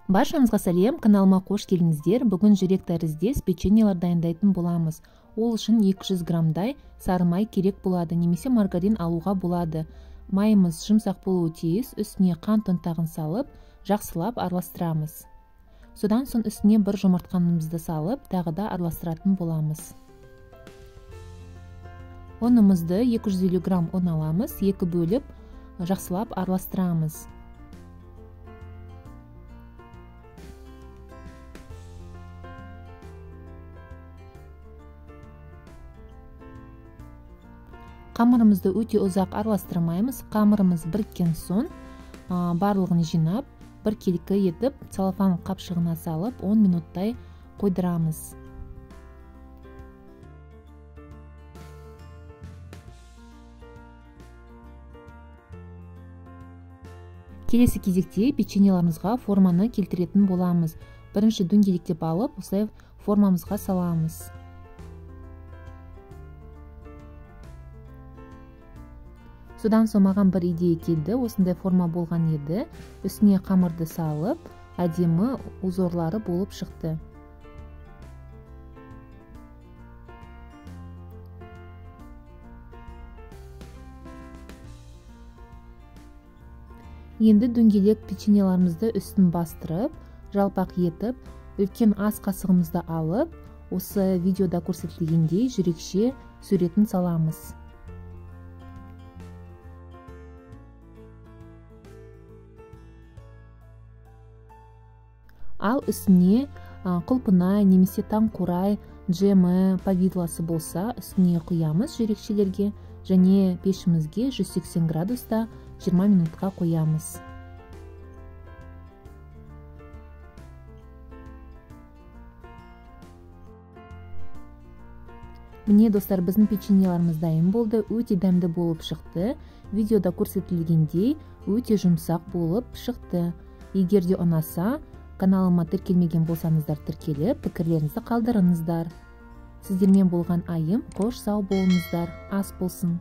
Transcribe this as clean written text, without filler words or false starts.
Баршаңызға сәлем, каналыма қош келдіңіздер. Бүгін жүрек тәріздес печеньелар дайындайтын боламыз. Ол үшін 200 граммдай сары май керек болады, немесе маргарин алуға болады. Майымыз жұмсақ болуы тиіс, үстіне қант ұнтағын салып, жақсылап араластырамыз. Содан соң үстіне бір жұмыртқанымызды салып, тағы да араластыратын боламыз. Ұнымызды 250 грамм ұн аламыз, 2 бөліп жақсылап араластырамыз. Қамырымызды өте ұзақ араластырмаймыз. Қамырымыз біріккен соң барлығын жинап, бір келкі етіп, целлофан қапшығына салып 10 минуттай қойдырамыз. Келесі кезекте печеньеларымызға форманы келтіретін боламыз. Бірінші дөңгелектеп алып, осылай формамызға саламыз. Содан соң маған бір идея келді. Осындай форма болған еді. Үстіне қамырды салып, әдемі узорлары болып шықты. Енді дөңгелек печеньеларымызды үстін бастырып, жалпақ етіп, үлкен ас қасығымызды алып, осы видеода көрсетілгендей жүрекше суретін саламыз. Ал үстіне құлпынай немесе таңқурай, джемі, повидласы болса, үстіне құямыз жүрекшелерге және пешімізге 180 градуста 20 минутқа қоямыз. Міне достар, біздің печеньеларымыз дайын болды, өте дәмді болып шықты. Видеода көрсетілгендей өте жұмсақ болып шықты. Егер де ұнаса, каналыма тіркелмеген болсаңыздар тіркеліп, пікірлеріңізді қалдырыңыздар. Сіздермен болған айым, қош сау болыңыздар, ас болсын.